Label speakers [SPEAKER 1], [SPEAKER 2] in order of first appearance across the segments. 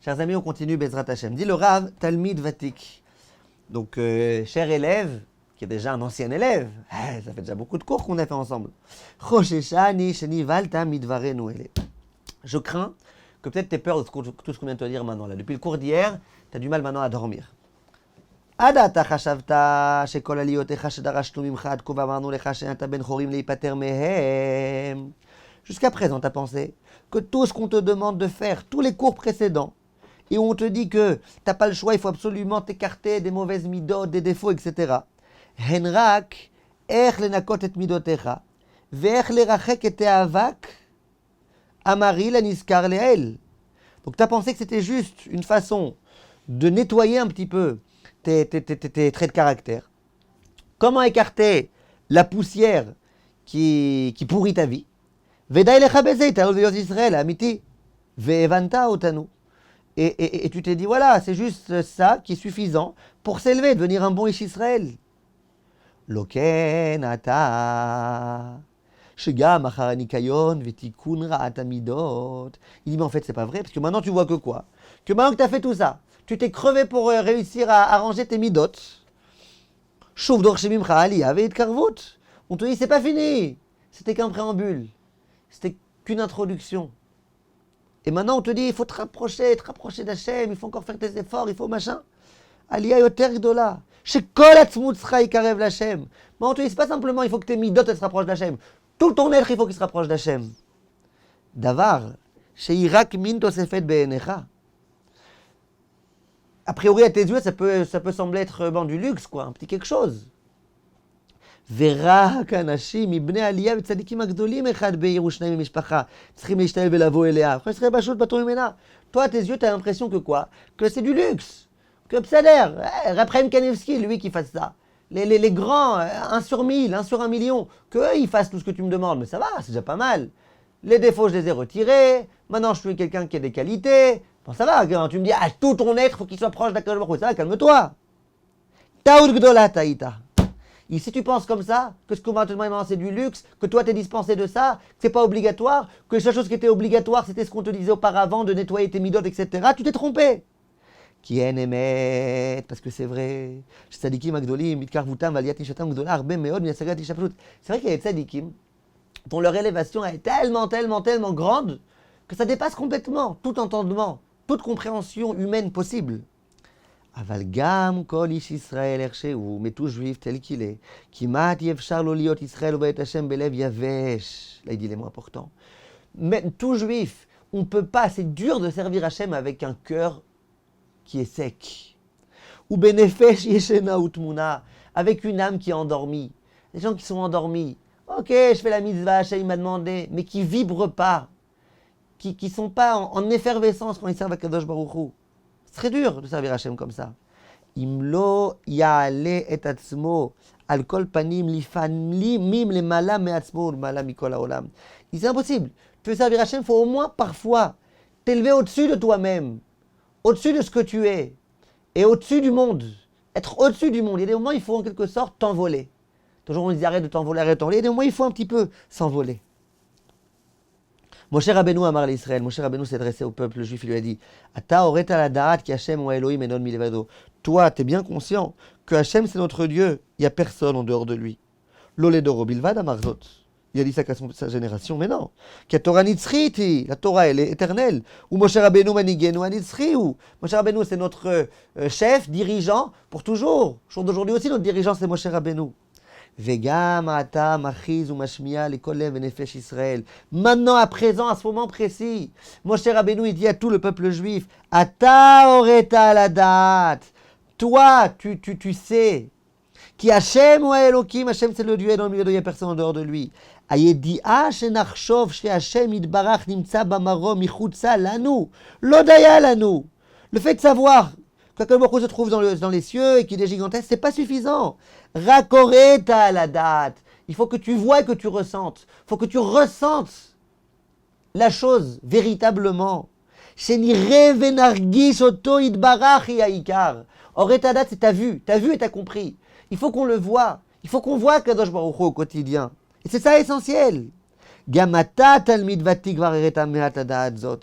[SPEAKER 1] Chers amis, on continue Bezrat Hashem. Dit le Rav Talmid Vatik. Donc, cher élève, qui est déjà un ancien élève, ça fait déjà beaucoup de cours qu'on a fait ensemble. Je crains que peut-être tu aies peur de tout ce qu'on vient de te dire maintenant. Là. Depuis le cours d'hier, tu as du mal maintenant à dormir. Jusqu'à présent, tu as pensé que tout ce qu'on te demande de faire, tous les cours précédents, et où on te dit que tu n'as pas le choix, il faut absolument t'écarter des mauvaises midotes, des défauts, etc. Henrak, ech lenakot et midotecha, ve'ech lerachek et te'avak, amari laniskar le'el. Donc tu as pensé que c'était juste une façon de nettoyer un petit peu tes traits de caractère. Comment écarter la poussière qui pourrit ta vie? Vedaï lecha bezei, t'as l'Odios Israël, amiti. Ve'evanta otanu. Et tu t'es dit, voilà, c'est juste ça qui est suffisant pour s'élever, devenir un bon Ish Israël. Loken ata. Shegam achar nikayon vetikun ra'at amidot. Il dit, mais en fait, c'est pas vrai, parce que maintenant tu vois que quoi? Que maintenant que tu as fait tout ça, tu t'es crevé pour réussir à arranger tes midot. Shuv dorshemimcha aliyah ve'itkarvut. On te dit, c'est pas fini. C'était qu'un préambule. C'était qu'une introduction. Et maintenant, on te dit, il faut te rapprocher d'Hachem, il faut encore faire tes efforts, il faut machin. Aliyah yoter gdola. Shekol atzmutzcha ikarev l'Hachem. Mais on te dit, c'est pas simplement, il faut que tes midot se rapprochent d'Hachem. Tout ton être, il faut qu'il se rapproche d'Hachem. Davar, sheirak min tosefet be'enecha. A priori, à tes yeux, ça peut sembler être du luxe, quoi, un petit quelque chose. ורק אנשים מבני עלייה וצדיקים הגדולים אחד בעיר ושניים ממשפחה צריכים להשתלב ולבוא אליה. אחרי שתראה פשוט פטור ממנה. Toi, à tes yeux, tu as l'impression que quoi? Que c'est du luxe. Que Psader, Raphaël Kanevski, lui qui fasse ça. Les grands, 1 sur 1000, 1 sur 1 million, qu'eux, ils fassent tout ce que tu me demandes. Mais ça va, c'est déjà pas mal. Les défauts, je les ai retirés. Maintenant, je suis quelqu'un qui a des qualités. Bon, ça va, quand tu me dis, ah, tout ton être, il faut qu'il soit proche d'Akadosh Baruch Hu. Ça va, calme-toi. Taout gdola taïta. Et si tu penses comme ça, que ce qu'on va te demander maintenant c'est du luxe, que toi t'es dispensé de ça, que c'est pas obligatoire, que la seule chose qui était obligatoire c'était ce qu'on te disait auparavant de nettoyer tes midot, etc., tu t'es trompé. Qui en émet, parce que c'est vrai. Tzadikim agdolim, mitkarvutam, valiat nishatam gdola, arbe meod, miyasagat ishapshut. C'est vrai qu'il y a des tzadikim dont leur élévation est tellement grande que ça dépasse complètement tout entendement, toute compréhension humaine possible. אבל גם כל איש ישראל איך שהוא, tout juif tel qu'il est, כמעט אי אפשר לו להיות ישראל ובית השם בלב יבש. Là il dit les mots importants. Mais tout juif, on ne peut pas, c'est dur de servir Hachem avec un cœur qui est sec. Ou benefesh yeshena utmuna, avec une âme qui est endormie. Les gens qui sont endormis, ok, je fais la mitzvah, Hachem m'a demandé, mais qui vibrent pas, qui ne sont pas en effervescence quand ils servent à Kadosh Baruch Hu. C'est très dur de servir Hachem comme ça. Imlo ya'ale et atzmo al kol panim lifamim lemala me'atzmo lemala mikol haolam. C'est impossible. Tu veux servir Hachem, il faut au moins parfois t'élever au-dessus de toi-même, au-dessus de ce que tu es, et au-dessus du monde. Être au-dessus du monde. Il y a des moments où il faut en quelque sorte t'envoler. Toujours on dit arrête de t'envoler, arrête de t'envoler. Il y a des moments où il faut un petit peu s'envoler. Moshe Rabbeinu amar l'Israël. Moshe Rabbeinu s'est adressé au peuple juif, il lui a dit Ata oreta la da'at ki Hashem ou Elohim enon milevado. Toi, tu es bien conscient que Hashem c'est notre Dieu, il n'y a personne en dehors de lui. L'oledoro bilvad amarzot. Il a dit ça qu'à sa génération, mais non. Ki Torah nitzriti, la Torah elle est éternelle. Ou Moshe Rabbeinu manigenu anitzriu. Moshe Rabbeinu c'est notre chef, dirigeant pour toujours. Jour d'aujourd'hui aussi notre dirigeant c'est Moshe Rabbeinu. Vegam ata machiz ou mashmiya lekolev venefesh Israël. Maintenant, à présent, à ce moment précis, Moshe Rabbeinu il dit à tout le peuple juif Ata oreta la da'at. Toi, tu sais qui Hashem ou Elohim, Hashem c'est le Dieu et dans le milieu de il n'y a personne en dehors de lui. Ayedi'a shenachshov she Hashem yitbarach nimtza bamarom michutza lanu lo daya lanu. Le fait de savoir que beaucoup se trouve dans les cieux et qu'il est gigantesque, c'est pas suffisant. Rakoreta la date. Il faut que tu vois et que tu ressentes. Il faut que tu ressentes la chose véritablement. Shenire venargish oto itbarach yaikar. Oreta date, c'est ta vue et t'as compris. Il faut qu'on le voit. Il faut qu'on voit Kadosh Baruch Hu au quotidien. Et c'est ça essentiel. Gamata talmid vatik varereta mehat da'at zot.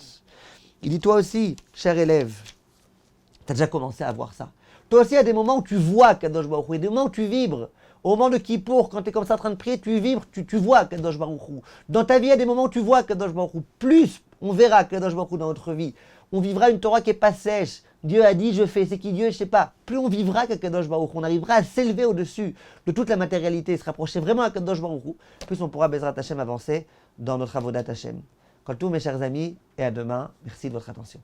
[SPEAKER 1] Il dit toi aussi, cher élève, tu as déjà commencé à voir ça. Toi aussi, il y a des moments où tu vois Kadosh Baruch Hu, il y a des moments où tu vibres. Au moment de Kippour, quand tu es comme ça en train de prier, tu vibres, tu vois Kadosh Baruch Hu. Dans ta vie, il y a des moments où tu vois Kadosh Baruch Hu. Plus on verra Kadosh Baruch Hu dans notre vie, on vivra une Torah qui n'est pas sèche. Dieu a dit, je fais, c'est qui Dieu, je sais pas. Plus on vivra Kadosh Baruch Hu, on arrivera à s'élever au-dessus de toute la matérialité, se rapprocher vraiment à Kadosh Baruch Hu, plus on pourra Bezrat Hashem avancer dans notre avodat Hashem. Quant à tous mes chers amis, et à demain, merci de votre attention.